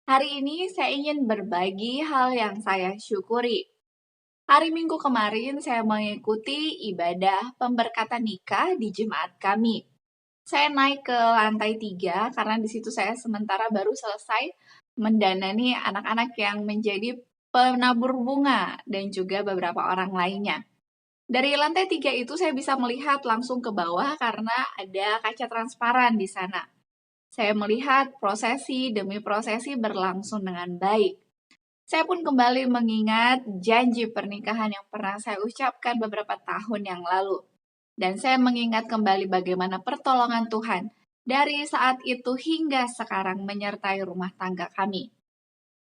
Hari ini saya ingin berbagi hal yang saya syukuri. Hari Minggu kemarin saya mengikuti ibadah pemberkatan nikah di jemaat kami. Saya naik ke lantai 3 karena di situ saya sementara baru selesai mendanani anak-anak yang menjadi penabur bunga dan juga beberapa orang lainnya. Dari lantai 3 itu saya bisa melihat langsung ke bawah karena ada kaca transparan di sana. Saya melihat prosesi demi prosesi berlangsung dengan baik. Saya pun kembali mengingat janji pernikahan yang pernah saya ucapkan beberapa tahun yang lalu. Dan saya mengingat kembali bagaimana pertolongan Tuhan dari saat itu hingga sekarang menyertai rumah tangga kami.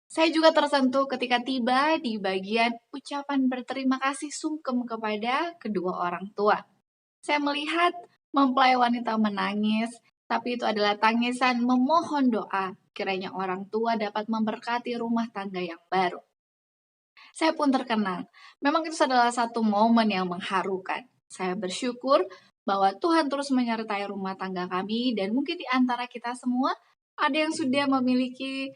Saya juga tersentuh ketika tiba di bagian ucapan berterima kasih sungkem kepada kedua orang tua. Saya melihat mempelai wanita menangis, tapi itu adalah tangisan memohon doa, kiranya orang tua dapat memberkati rumah tangga yang baru. Saya pun terkenang. Memang itu adalah satu momen yang mengharukan. Saya bersyukur bahwa Tuhan terus menyertai rumah tangga kami dan mungkin di antara kita semua ada yang sudah memiliki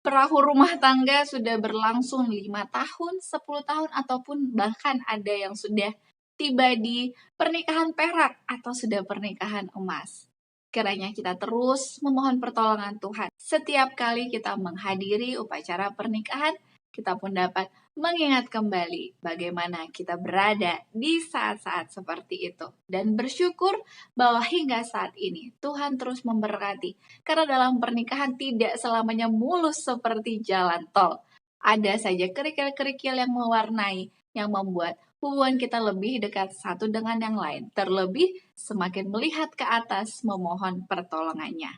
perahu rumah tangga sudah berlangsung 5 tahun, 10 tahun, ataupun bahkan ada yang sudah tiba di pernikahan perak atau sudah pernikahan emas. Kiranya kita terus memohon pertolongan Tuhan. Setiap kali kita menghadiri upacara pernikahan, kita pun dapat mengingat kembali bagaimana kita berada di saat-saat seperti itu. Dan bersyukur bahwa hingga saat ini Tuhan terus memberkati. Karena dalam pernikahan tidak selamanya mulus seperti jalan tol. Ada saja kerikil-kerikil yang mewarnai, yang membuat hubungan kita lebih dekat satu dengan yang lain. Terlebih semakin melihat ke atas memohon pertolongannya.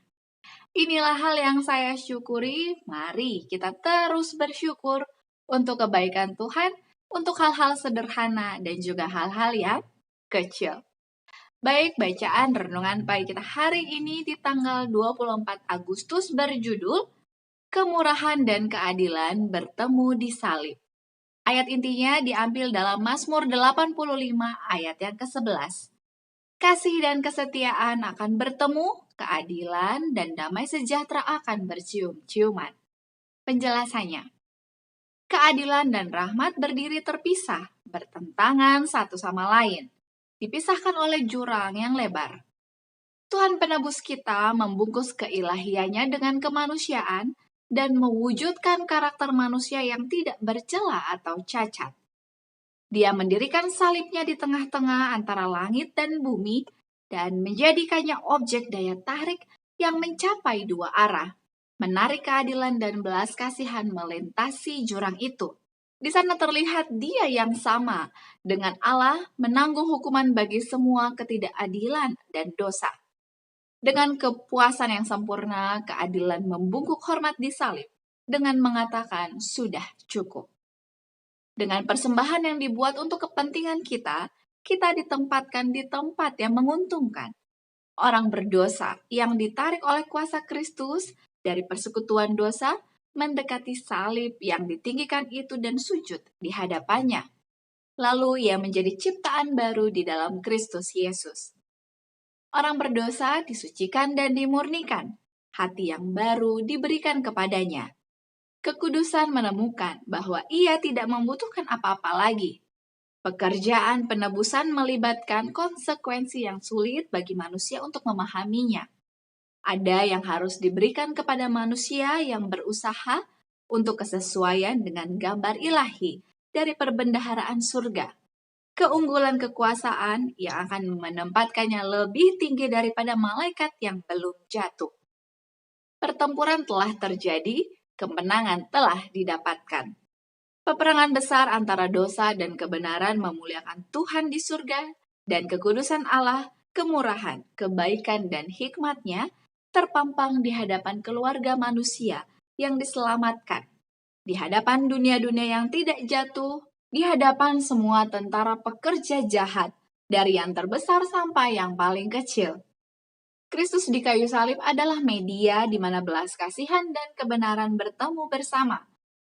Inilah hal yang saya syukuri. Mari kita terus bersyukur untuk kebaikan Tuhan, untuk hal-hal sederhana dan juga hal-hal yang kecil. Baik, bacaan renungan pagi kita hari ini di tanggal 24 Agustus berjudul Kemurahan dan Keadilan Bertemu di Salib. Ayat intinya diambil dalam Mazmur 85 ayat yang ke-11. Kasih dan kesetiaan akan bertemu, keadilan dan damai sejahtera akan bercium-ciuman. Penjelasannya, keadilan dan rahmat berdiri terpisah, bertentangan satu sama lain, dipisahkan oleh jurang yang lebar. Tuhan penebus kita membungkus keilahiannya dengan kemanusiaan dan mewujudkan karakter manusia yang tidak bercela atau cacat. Dia mendirikan salibnya di tengah-tengah antara langit dan bumi dan menjadikannya objek daya tarik yang mencapai dua arah, menarik keadilan dan belas kasihan melintasi jurang itu. Di sana terlihat Dia yang sama dengan Allah menanggung hukuman bagi semua ketidakadilan dan dosa. Dengan kepuasan yang sempurna, keadilan membungkuk hormat di salib dengan mengatakan sudah cukup. Dengan persembahan yang dibuat untuk kepentingan kita ditempatkan di tempat yang menguntungkan. Orang berdosa yang ditarik oleh kuasa Kristus dari persekutuan dosa mendekati salib yang ditinggikan itu dan sujud di hadapannya. Lalu ia menjadi ciptaan baru di dalam Kristus Yesus. Orang berdosa disucikan dan dimurnikan. Hati yang baru diberikan kepadanya. Kekudusan menemukan bahwa ia tidak membutuhkan apa-apa lagi. Pekerjaan penebusan melibatkan konsekuensi yang sulit bagi manusia untuk memahaminya. Ada yang harus diberikan kepada manusia yang berusaha untuk kesesuaian dengan gambar ilahi dari perbendaharaan surga. Keunggulan kekuasaan yang akan menempatkannya lebih tinggi daripada malaikat yang belum jatuh. Pertempuran telah terjadi, kemenangan telah didapatkan. Peperangan besar antara dosa dan kebenaran memuliakan Tuhan di surga dan kekudusan Allah, kemurahan, kebaikan, dan hikmat-Nya terpampang di hadapan keluarga manusia yang diselamatkan, di hadapan dunia-dunia yang tidak jatuh, di hadapan semua tentara pekerja jahat, dari yang terbesar sampai yang paling kecil. Kristus di kayu salib adalah media di mana belas kasihan dan kebenaran bertemu bersama,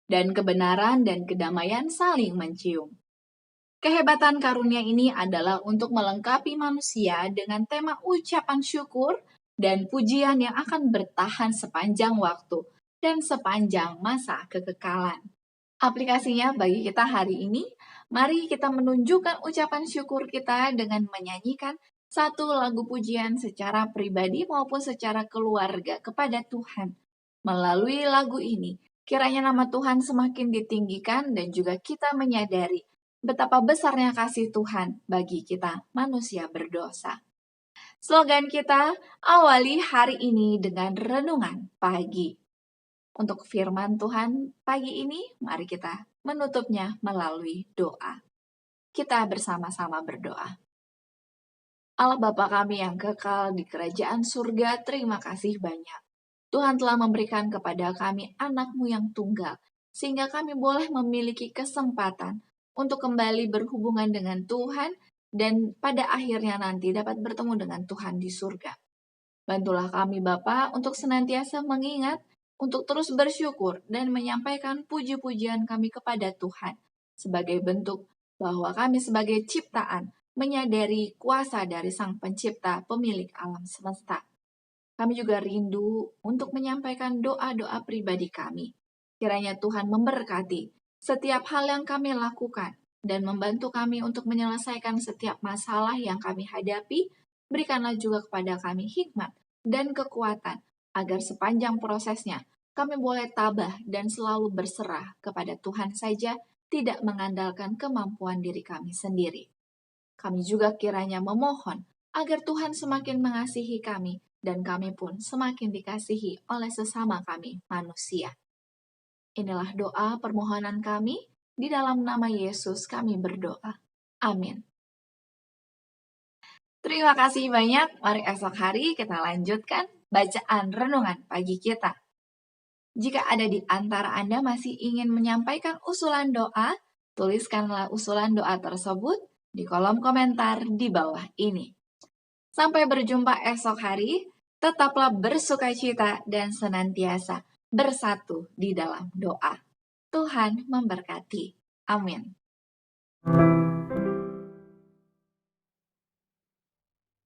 dan kebenaran dan kedamaian saling mencium. Kehebatan karunia ini adalah untuk melengkapi manusia dengan tema ucapan syukur dan pujian yang akan bertahan sepanjang waktu, dan sepanjang masa kekekalan. Aplikasinya bagi kita hari ini, mari kita menunjukkan ucapan syukur kita dengan menyanyikan satu lagu pujian secara pribadi maupun secara keluarga kepada Tuhan. Melalui lagu ini, kiranya nama Tuhan semakin ditinggikan dan juga kita menyadari betapa besarnya kasih Tuhan bagi kita manusia berdosa. Slogan kita, awali hari ini dengan renungan pagi. Untuk firman Tuhan pagi ini, mari kita menutupnya melalui doa. Kita bersama-sama berdoa. Allah Bapa kami yang kekal di kerajaan surga, terima kasih banyak. Tuhan telah memberikan kepada kami anak-Mu yang tunggal, sehingga kami boleh memiliki kesempatan untuk kembali berhubungan dengan Tuhan dan pada akhirnya nanti dapat bertemu dengan Tuhan di surga. Bantulah kami Bapa untuk senantiasa mengingat, untuk terus bersyukur dan menyampaikan puji-pujian kami kepada Tuhan sebagai bentuk bahwa kami sebagai ciptaan menyadari kuasa dari Sang Pencipta pemilik alam semesta. Kami juga rindu untuk menyampaikan doa-doa pribadi kami. Kiranya Tuhan memberkati setiap hal yang kami lakukan dan membantu kami untuk menyelesaikan setiap masalah yang kami hadapi. Berikanlah juga kepada kami hikmat dan kekuatan agar sepanjang prosesnya kami boleh tabah dan selalu berserah kepada Tuhan saja, tidak mengandalkan kemampuan diri kami sendiri. Kami juga kiranya memohon agar Tuhan semakin mengasihi kami dan kami pun semakin dikasihi oleh sesama kami manusia. Inilah doa permohonan kami, di dalam nama Yesus kami berdoa. Amin. Terima kasih banyak, mari esok hari kita lanjutkan bacaan renungan pagi kita. Jika ada di antara Anda masih ingin menyampaikan usulan doa, tuliskanlah usulan doa tersebut di kolom komentar di bawah ini. Sampai berjumpa esok hari, tetaplah bersukacita dan senantiasa bersatu di dalam doa. Tuhan memberkati. Amin.